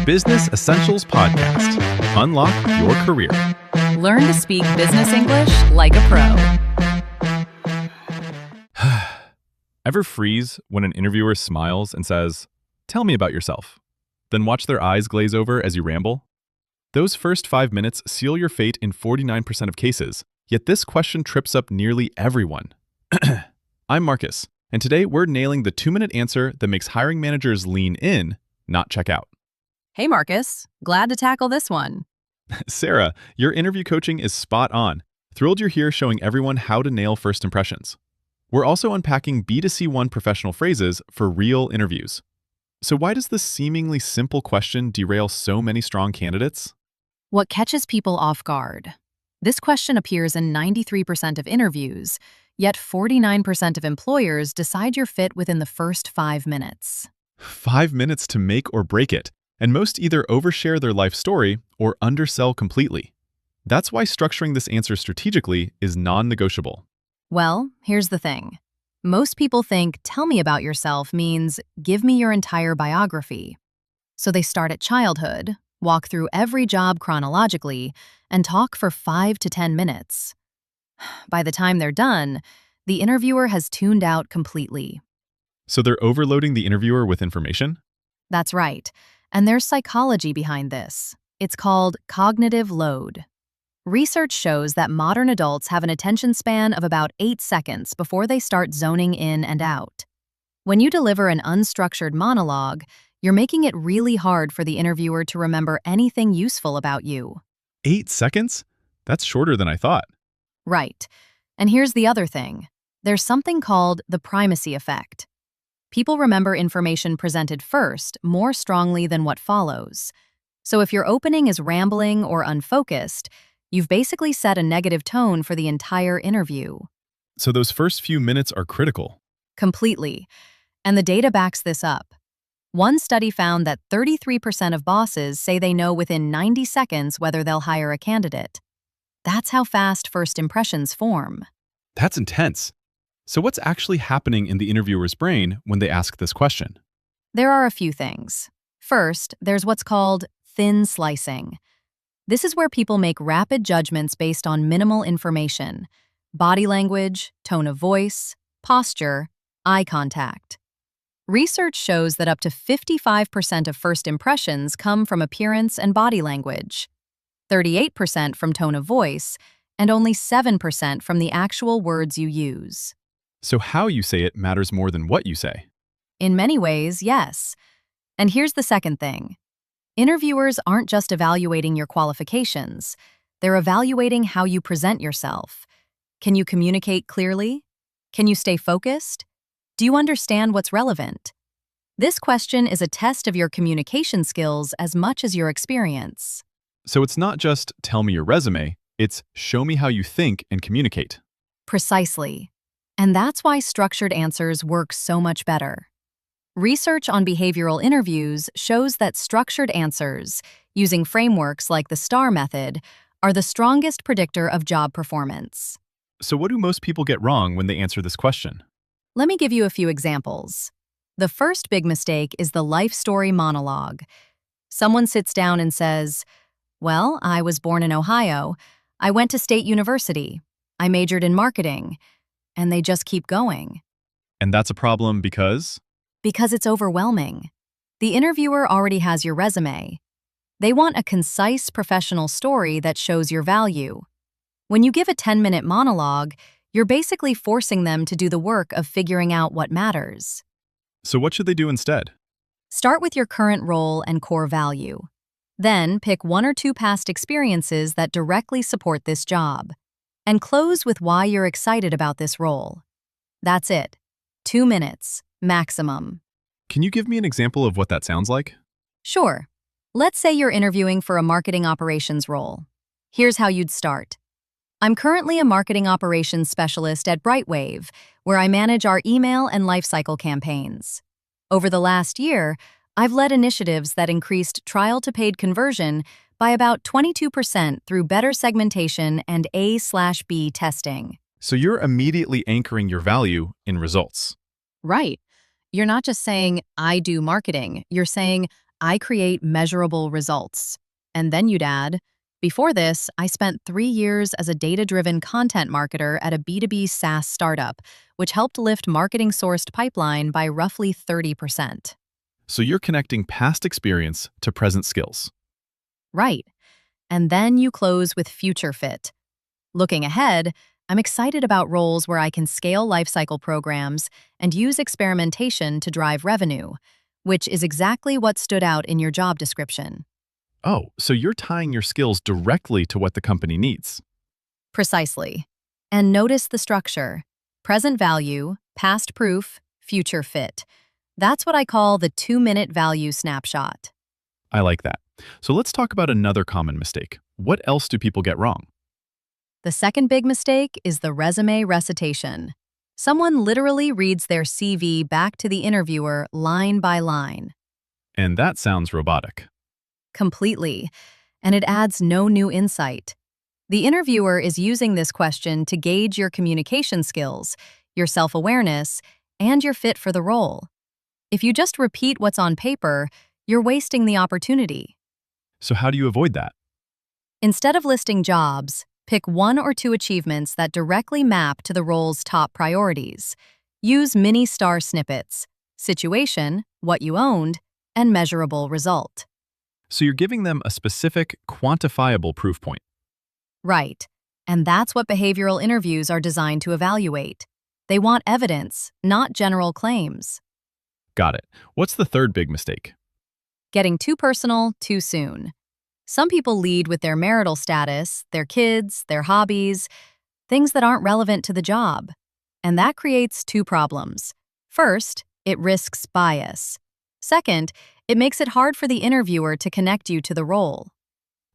Business Essentials Podcast. Unlock your career. Learn to speak business English like a pro. Ever freeze when an interviewer smiles and says, "Tell me about yourself," then watch their eyes glaze over as you ramble? Those first 5 minutes seal your fate in 49% of cases, yet this question trips up nearly everyone. I'm Marcus, and today we're nailing the 2-minute answer that makes hiring managers lean in, not check out. Hey, Marcus. Glad to tackle this one. Sarah, your interview coaching is spot on. Thrilled you're here showing everyone how to nail first impressions. We're also unpacking B2C1 professional phrases for real interviews. So why does this seemingly simple question derail so many strong candidates? What catches people off guard? This question appears in 93% of interviews, yet 49% of employers decide you're fit within the first 5 minutes. 5 minutes to make or break it, and most either overshare their life story or undersell completely. That's why structuring this answer strategically is non-negotiable. Well, here's the thing. Most people think "tell me about yourself" means "give me your entire biography." So they start at childhood, walk through every job chronologically, and talk for 5 to 10 minutes. By the time they're done, the interviewer has tuned out completely. So they're overloading the interviewer with information? That's right. And there's psychology behind this. It's called cognitive load. Research shows that modern adults have an attention span of about 8 seconds before they start zoning in and out. When you deliver an unstructured monologue, you're making it really hard for the interviewer to remember anything useful about you. 8 seconds? That's shorter than I thought. Right. And here's the other thing. There's something called the primacy effect. People remember information presented first more strongly than what follows. So if your opening is rambling or unfocused, you've basically set a negative tone for the entire interview. So those first few minutes are critical. Completely. And the data backs this up. One study found that 33% of bosses say they know within 90 seconds whether they'll hire a candidate. That's how fast first impressions form. That's intense. So what's actually happening in the interviewer's brain when they ask this question? There are a few things. First, there's what's called thin slicing. This is where people make rapid judgments based on minimal information: body language, tone of voice, posture, eye contact. Research shows that up to 55% of first impressions come from appearance and body language, 38% from tone of voice, and only 7% from the actual words you use. So how you say it matters more than what you say. In many ways, yes. And here's the second thing. Interviewers aren't just evaluating your qualifications. They're evaluating how you present yourself. Can you communicate clearly? Can you stay focused? Do you understand what's relevant? This question is a test of your communication skills as much as your experience. So it's not just "tell me your resume," it's "show me how you think and communicate." Precisely. And that's why structured answers work so much better. Research on behavioral interviews shows that structured answers, using frameworks like the STAR method, are the strongest predictor of job performance. So what do most people get wrong when they answer this question? Let me give you a few examples. The first big mistake is the life story monologue. Someone sits down and says, "Well, I was born in Ohio. I went to State University. I majored in marketing." And they just keep going. And that's a problem because? Because it's overwhelming. The interviewer already has your resume. They want a concise professional story that shows your value. When you give a 10-minute monologue, you're basically forcing them to do the work of figuring out what matters. So what should they do instead? Start with your current role and core value. Then pick 1 or 2 past experiences that directly support this job. And close with why you're excited about this role. That's it. 2 minutes, maximum. Can you give me an example of what that sounds like? Sure. Let's say you're interviewing for a marketing operations role. Here's how you'd start. I'm currently a marketing operations specialist at Brightwave, where I manage our email and lifecycle campaigns. Over the last year, I've led initiatives that increased trial-to-paid conversion by about 22% through better segmentation and A/B testing. So you're immediately anchoring your value in results. Right. You're not just saying, "I do marketing." You're saying, I create measurable results. And then you'd add, before this, I spent 3 years as a data-driven content marketer at a B2B SaaS startup, which helped lift marketing-sourced pipeline by roughly 30%. So you're connecting past experience to present skills. Right. And then you close with future fit. Looking ahead, I'm excited about roles where I can scale lifecycle programs and use experimentation to drive revenue, which is exactly what stood out in your job description. Oh, so you're tying your skills directly to what the company needs. Precisely. And notice the structure: present value, past proof, future fit. That's what I call the 2-minute value snapshot. I like that. So let's talk about another common mistake. What else do people get wrong? The second big mistake is the resume recitation. Someone literally reads their CV back to the interviewer line by line. And that sounds robotic. Completely. And it adds no new insight. The interviewer is using this question to gauge your communication skills, your self-awareness, and your fit for the role. If you just repeat what's on paper, you're wasting the opportunity. So how do you avoid that? Instead of listing jobs, pick 1 or 2 achievements that directly map to the role's top priorities. Use mini-star snippets: situation, what you owned, and measurable result. So you're giving them a specific, quantifiable proof point. Right. And that's what behavioral interviews are designed to evaluate. They want evidence, not general claims. Got it. What's the third big mistake? Getting too personal too soon. Some people lead with their marital status, their kids, their hobbies, things that aren't relevant to the job. And that creates 2 problems. First, it risks bias. Second, it makes it hard for the interviewer to connect you to the role.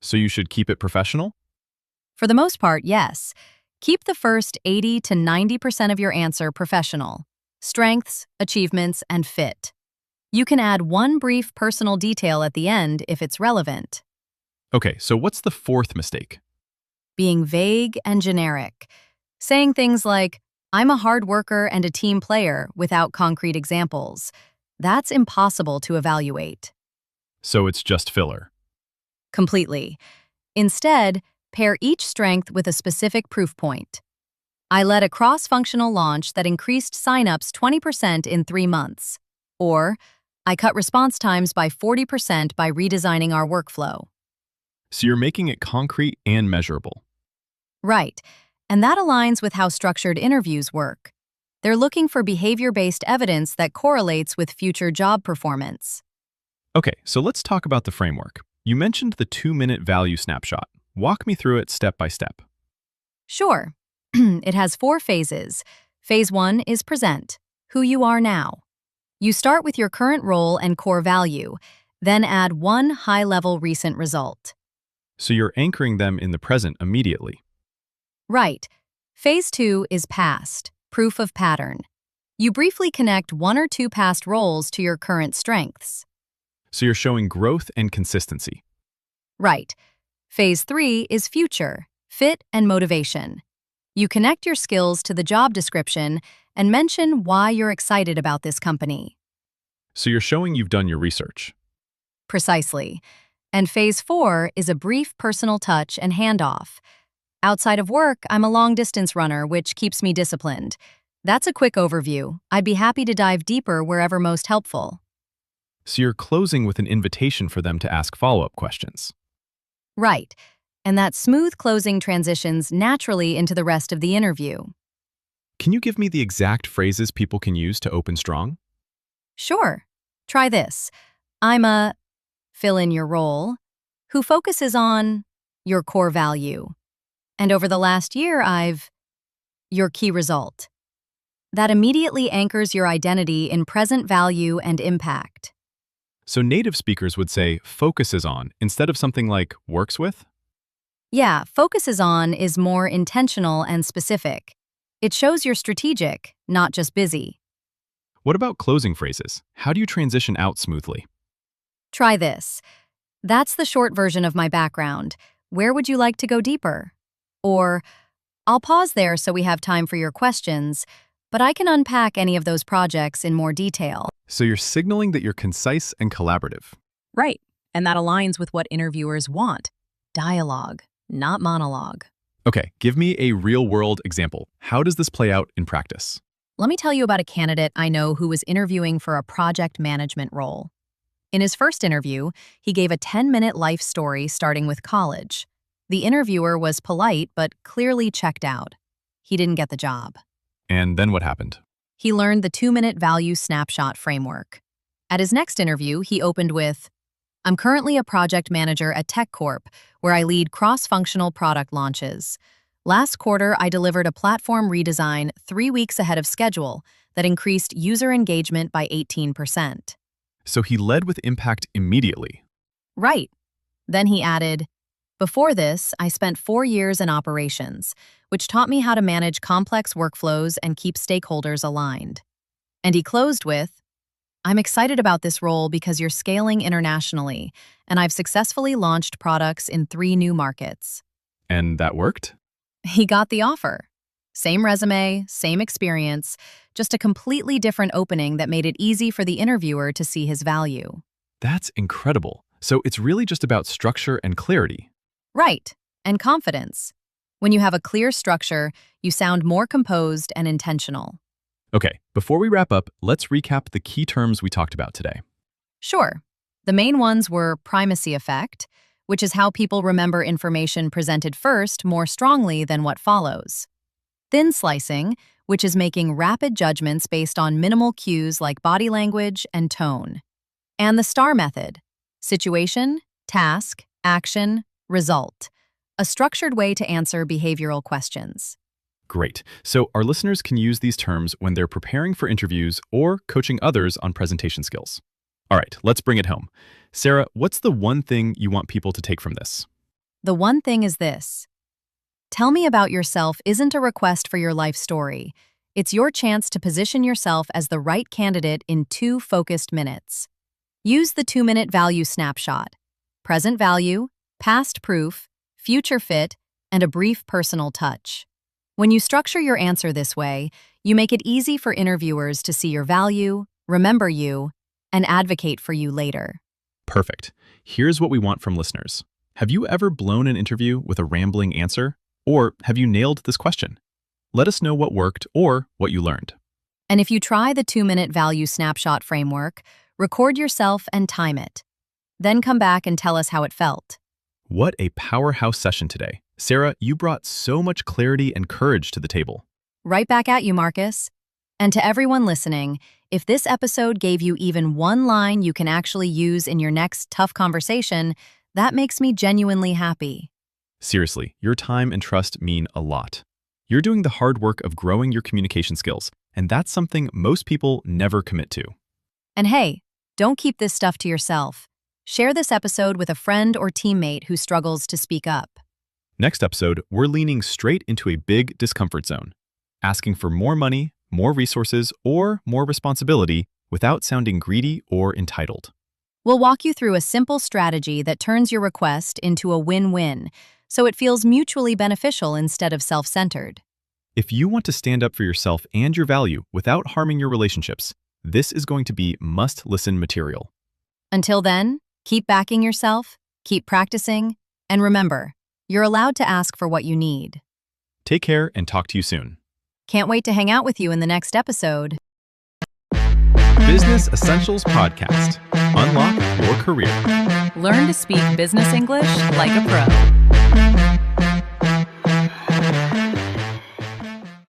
So you should keep it professional? For the most part, yes. Keep the first 80 to 90% of your answer professional: strengths, achievements, and fit. You can add 1 brief personal detail at the end if it's relevant. Okay, so what's the fourth mistake? Being vague and generic. Saying things like, I'm a hard worker and a team player, without concrete examples. That's impossible to evaluate. So it's just filler. Completely. Instead, pair each strength with a specific proof point. I led a cross-functional launch that increased signups 20% in 3 months. Or, I cut response times by 40% by redesigning our workflow. So you're making it concrete and measurable. Right. And that aligns with how structured interviews work. They're looking for behavior-based evidence that correlates with future job performance. Okay, so let's talk about the framework. You mentioned the 2-minute value snapshot. Walk me through it step by step. Sure. It has 4 phases. Phase 1 is present, who you are now. You start with your current role and core value, then add 1 high-level recent result. So you're anchoring them in the present immediately. Right. Phase 2 is past, proof of pattern. You briefly connect 1 or 2 past roles to your current strengths. So you're showing growth and consistency. Right. Phase 3 is future, fit, and motivation. You connect your skills to the job description and mention why you're excited about this company. So you're showing you've done your research. Precisely. And phase 4 is a brief personal touch and handoff. Outside of work, I'm a long-distance runner, which keeps me disciplined. That's a quick overview. I'd be happy to dive deeper wherever most helpful. So you're closing with an invitation for them to ask follow-up questions. Right. And that smooth closing transitions naturally into the rest of the interview. Can you give me the exact phrases people can use to open strong? Sure. Try this. I'm a fill in your role who focuses on your core value. And over the last year, I've your key result. That immediately anchors your identity in present value and impact. So native speakers would say focuses on instead of something like works with? Yeah, focuses on is more intentional and specific. It shows you're strategic, not just busy. What about closing phrases? How do you transition out smoothly? Try this. That's the short version of my background. Where would you like to go deeper? Or, I'll pause there so we have time for your questions, but I can unpack any of those projects in more detail. So you're signaling that you're concise and collaborative. Right. And that aligns with what interviewers want. Dialogue, not monologue. Okay, give me a real-world example. How does this play out in practice? Let me tell you about a candidate I know who was interviewing for a project management role. In his first interview, he gave a 10-minute life story starting with college. The interviewer was polite but clearly checked out. He didn't get the job. And then what happened? He learned the 2-minute value snapshot framework. At his next interview, he opened with, "I'm currently a project manager at Tech Corp, where I lead cross-functional product launches. Last quarter, I delivered a platform redesign 3 weeks ahead of schedule that increased user engagement by 18%. So he led with impact immediately. Right. Then he added, "Before this, I spent 4 years in operations, which taught me how to manage complex workflows and keep stakeholders aligned." And he closed with, "I'm excited about this role because you're scaling internationally, and I've successfully launched products in 3 new markets." And that worked? He got the offer. Same resume, same experience, just a completely different opening that made it easy for the interviewer to see his value. That's incredible. So it's really just about structure and clarity. Right, and confidence. When you have a clear structure, you sound more composed and intentional. Okay, before we wrap up, let's recap the key terms we talked about today. Sure. The main ones were primacy effect, which is how people remember information presented first more strongly than what follows. Thin slicing, which is making rapid judgments based on minimal cues like body language and tone. And the STAR method: situation, task, action, result. A structured way to answer behavioral questions. Great. So our listeners can use these terms when they're preparing for interviews or coaching others on presentation skills. All right, let's bring it home. Sarah, what's the one thing you want people to take from this? The one thing is this: tell me about yourself isn't a request for your life story. It's your chance to position yourself as the right candidate in 2 focused minutes. Use the 2-minute value snapshot: present value, past proof, future fit, and a brief personal touch. When you structure your answer this way, you make it easy for interviewers to see your value, remember you, and advocate for you later. Perfect. Here's what we want from listeners. Have you ever blown an interview with a rambling answer? Or have you nailed this question? Let us know what worked or what you learned. And if you try the 2-minute value snapshot framework, record yourself and time it. Then come back and tell us how it felt. What a powerhouse session today. Sarah, you brought so much clarity and courage to the table. Right back at you, Marcus. And to everyone listening, if this episode gave you even one line you can actually use in your next tough conversation, that makes me genuinely happy. Seriously, your time and trust mean a lot. You're doing the hard work of growing your communication skills, and that's something most people never commit to. And hey, don't keep this stuff to yourself. Share this episode with a friend or teammate who struggles to speak up. Next episode, we're leaning straight into a big discomfort zone, asking for more money, more resources, or more responsibility without sounding greedy or entitled. We'll walk you through a simple strategy that turns your request into a win-win, so it feels mutually beneficial instead of self-centered. If you want to stand up for yourself and your value without harming your relationships, this is going to be must-listen material. Until then, keep backing yourself, keep practicing, and remember, you're allowed to ask for what you need. Take care and talk to you soon. Can't wait to hang out with you in the next episode. Business Essentials Podcast. Unlock your career. Learn to speak business English like a pro.